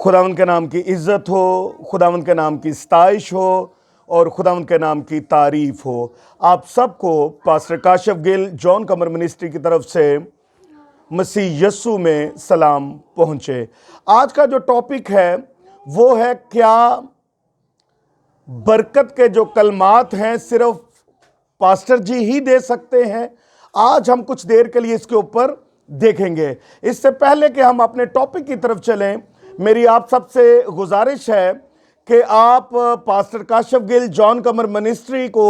खुदावंद के नाम की इज़्ज़त हो, खुदावंद के नाम की स्तैश हो और खुदावंद के नाम की तारीफ हो। आप सबको पास्टर काशिफ गिल जॉन कमर मिनिस्ट्री की तरफ से मसीह यस्सु में सलाम पहुँचे। आज का जो टॉपिक है वो है, क्या बरकत के जो कलमात हैं सिर्फ पास्टर जी ही दे सकते हैं? आज हम कुछ देर के लिए इसके ऊपर देखेंगे। इससे पहले कि हम अपने टॉपिक की तरफ चलें, मेरी आप सबसे गुजारिश है कि आप पास्टर काशिफ गिल जॉन कमर मिनिस्ट्री को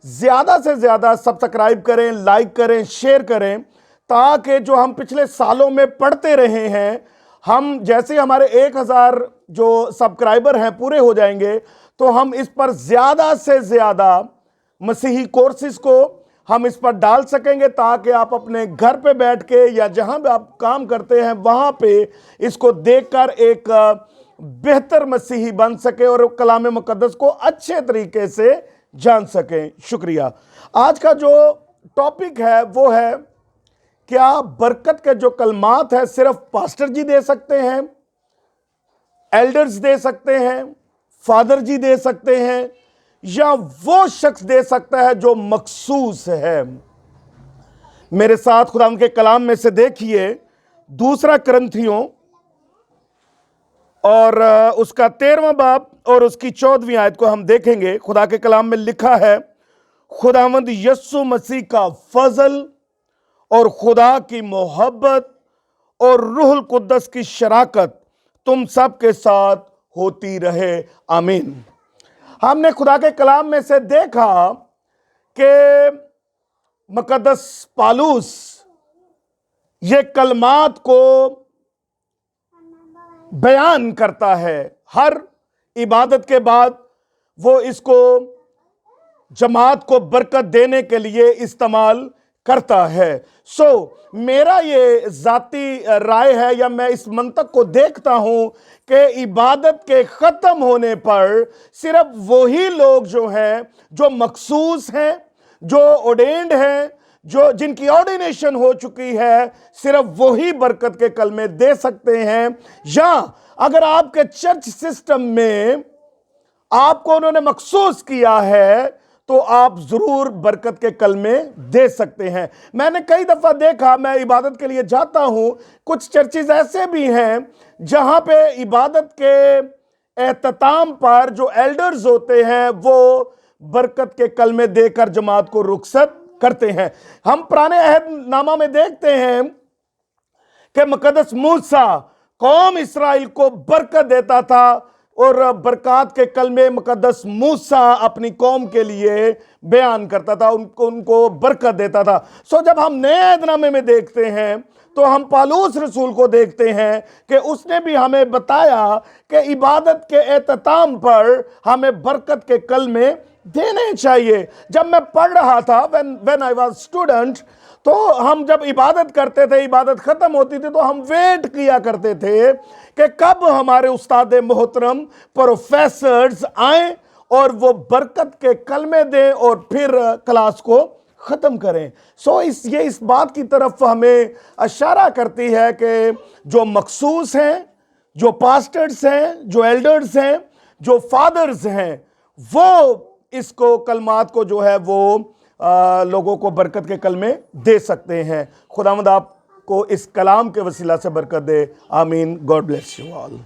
ज़्यादा से ज़्यादा सब्सक्राइब करें, लाइक करें, शेयर करें, ताकि जो हम पिछले सालों में पढ़ते रहे हैं, हम जैसे हमारे 1000 जो सब्सक्राइबर हैं पूरे हो जाएंगे तो हम इस पर ज़्यादा से ज़्यादा मसीही कोर्सेज को हम इस पर डाल सकेंगे, ताकि आप अपने घर पे बैठ के या जहां भी आप काम करते हैं वहां पे इसको देखकर एक बेहतर मसीही बन सके और कलाम मुकद्दस को अच्छे तरीके से जान सकें। शुक्रिया। आज का जो टॉपिक है वो है, क्या बरकत के जो कलमात है सिर्फ पास्टर जी दे सकते हैं, एल्डर्स दे सकते हैं, फादर जी दे सकते हैं, या वो शख्स दे सकता है जो मखसूस है? मेरे साथ खुदा के कलाम में से देखिए, दूसरा करंथियों और उसका 13वां बाब और उसकी 14वीं आयत को हम देखेंगे। खुदा के कलाम में लिखा है, खुदावंद यस्सु मसीह का फजल और खुदा की मोहब्बत और रूहुल कुद्दस की शराकत तुम सब के साथ होती रहे, आमीन। हमने खुदा के कलाम में से देखा कि मुकद्दस पालूस ये कलमात को बयान करता है। हर इबादत के बाद वो इसको जमात को बरकत देने के लिए इस्तेमाल करता है। मेरा ये जाती राय है, या मैं इस मंतक को देखता हूं कि इबादत के ख़त्म होने पर सिर्फ वही लोग जो हैं, जो मखसूस हैं, जो ऑर्डेन्ड हैं, जो जिनकी ऑर्डिनेशन हो चुकी है, सिर्फ वही बरकत के कलमे दे सकते हैं। या अगर आपके चर्च सिस्टम में आपको उन्होंने मखसूस किया है तो आप जरूर बरकत के कलमे दे सकते हैं। मैंने कई दफा देखा, मैं इबादत के लिए जाता हूं, कुछ चर्चेज ऐसे भी हैं जहां पे इबादत के एहतताम पर जो एल्डर्स होते हैं वो बरकत के कलमे देकर जमात को रुखसत करते हैं। हम पुराने अहदनामा में देखते हैं कि मुकद्दस मूसा कौम इस्राइल को बरकत देता था और बरकत के कलमे मुकद्दस मूसा अपनी कौम के लिए बयान करता था, उनको बरकत देता था। जब हम नए अहदनामे में देखते हैं तो हम पालूस रसूल को देखते हैं कि उसने भी हमें बताया कि इबादत के एहतताम पर हमें बरकत के कलमे देने चाहिए। जब मैं पढ़ रहा था, व्हेन आई वाज स्टूडेंट, तो हम जब इबादत करते थे, इबादत खत्म होती थी तो हम वेट किया करते थे कि कब हमारे उस्ताद मोहतरम प्रोफेसर्स आए और वो बरकत के कलमे दें और फिर क्लास को ख़त्म करें। ये इस बात की तरफ हमें इशारा करती है कि जो मखसूस हैं, जो पास्टर्स हैं, जो एल्डर्स हैं, जो फादर्स हैं, वो इसको कलमात को जो है वो लोगों को बरकत के कलमे दे सकते हैं। खुदावंद आपको इस कलाम के वसीला से बरकत दे, आमीन। God bless you all.